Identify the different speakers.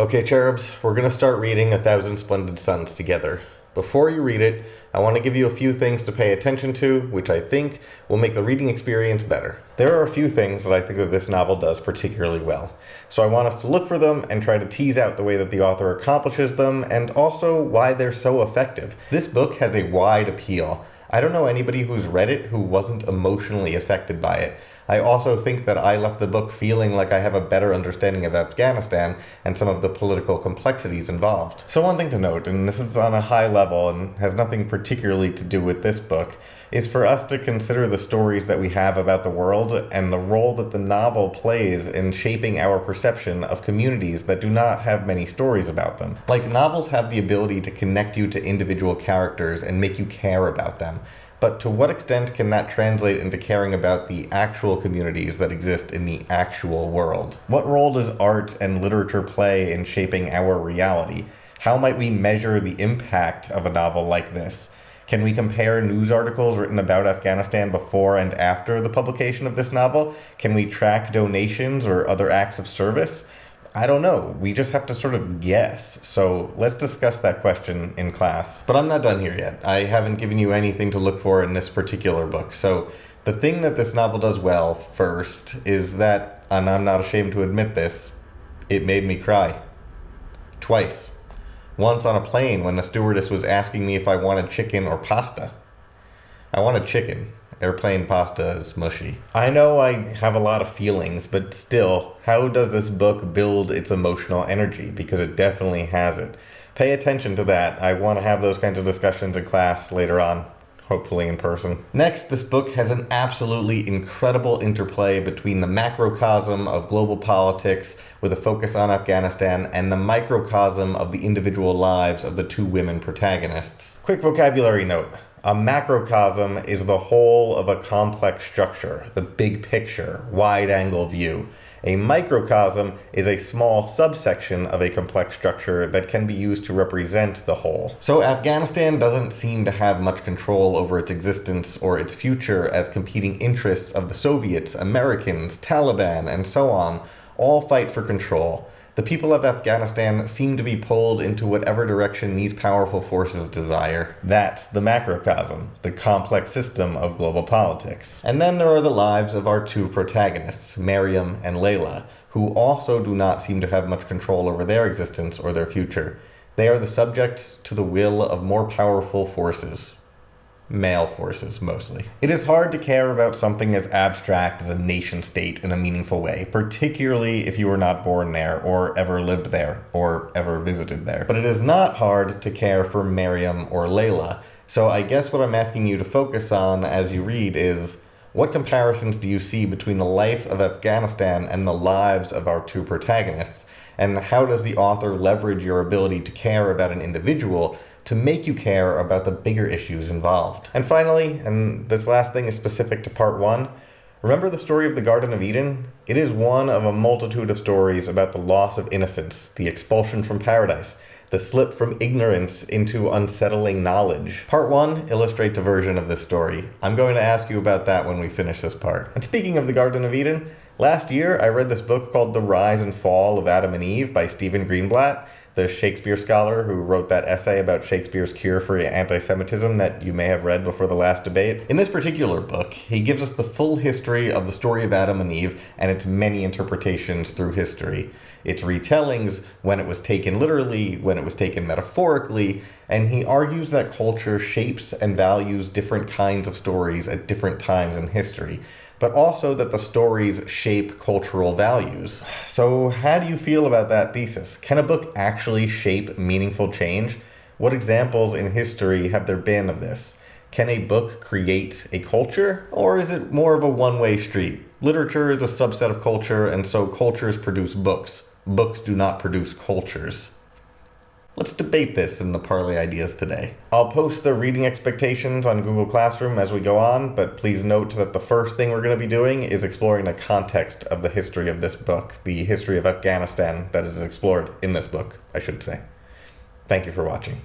Speaker 1: Okay, cherubs, we're going to start reading A Thousand Splendid Suns together. Before you read it, I want to give you a few things to pay attention to, which I think will make the reading experience better. There are a few things that I think that this novel does particularly well, so I want us to look for them and try to tease out the way that the author accomplishes them, and also why they're so effective. This book has a wide appeal. I don't know anybody who's read it who wasn't emotionally affected by it. I also think that I left the book feeling like I have a better understanding of Afghanistan and some of the political complexities involved. So one thing to note, and this is on a high level and has nothing particularly to do with this book, is for us to consider the stories that we have about the world and the role that the novel plays in shaping our perception of communities that do not have many stories about them. Like, novels have the ability to connect you to individual characters and make you care about them. But to what extent can that translate into caring about the actual communities that exist in the actual world? What role does art and literature play in shaping our reality? How might we measure the impact of a novel like this? Can we compare news articles written about Afghanistan before and after the publication of this novel? Can we track donations or other acts of service? I don't know. We just have to sort of guess. So let's discuss that question in class. But I'm not done here yet. I haven't given you anything to look for in this particular book. So the thing that this novel does well first is that, and I'm not ashamed to admit this, it made me cry. Twice. Once on a plane when the stewardess was asking me if I wanted chicken or pasta. I wanted chicken. Airplane pasta is mushy. I know I have a lot of feelings, but still, how does this book build its emotional energy? Because it definitely has it. Pay attention to that. I want to have those kinds of discussions in class later on, hopefully in person. Next, this book has an absolutely incredible interplay between the macrocosm of global politics with a focus on Afghanistan and the microcosm of the individual lives of the two women protagonists. Quick vocabulary note. A macrocosm is the whole of a complex structure, the big picture, wide-angle view. A microcosm is a small subsection of a complex structure that can be used to represent the whole. So Afghanistan doesn't seem to have much control over its existence or its future, as competing interests of the Soviets, Americans, Taliban, and so on all fight for control. The people of Afghanistan seem to be pulled into whatever direction these powerful forces desire. That's the macrocosm, the complex system of global politics. And then there are the lives of our two protagonists, Maryam and Layla, who also do not seem to have much control over their existence or their future. They are the subjects to the will of more powerful forces. Male forces, mostly. It is hard to care about something as abstract as a nation state in a meaningful way, particularly if you were not born there, or ever lived there, or ever visited there. But it is not hard to care for Maryam or Layla. So I guess what I'm asking you to focus on as you read is, what comparisons do you see between the life of Afghanistan and the lives of our two protagonists? And how does the author leverage your ability to care about an individual to make you care about the bigger issues involved? And finally, and this last thing is specific to part 1, remember the story of the Garden of Eden? It is one of a multitude of stories about the loss of innocence, the expulsion from paradise, the slip from ignorance into unsettling knowledge. Part 1 illustrates a version of this story. I'm going to ask you about that when we finish this part. And speaking of the Garden of Eden, last year I read this book called The Rise and Fall of Adam and Eve by Stephen Greenblatt, the Shakespeare scholar who wrote that essay about Shakespeare's cure for anti-Semitism that you may have read before the last debate. In this particular book, he gives us the full history of the story of Adam and Eve and its many interpretations through history. Its retellings, when it was taken literally, when it was taken metaphorically, and he argues that culture shapes and values different kinds of stories at different times in history, but also that the stories shape cultural values. So how do you feel about that thesis? Can a book actually shape meaningful change? What examples in history have there been of this? Can a book create a culture, or is it more of a one-way street? Literature is a subset of culture, and so cultures produce books. Books do not produce cultures. Let's debate this in the Parley Ideas today. I'll post the reading expectations on Google Classroom as we go on, but please note that the first thing we're going to be doing is exploring the context of the history of this book, the history of Afghanistan that is explored in this book, I should say. Thank you for watching.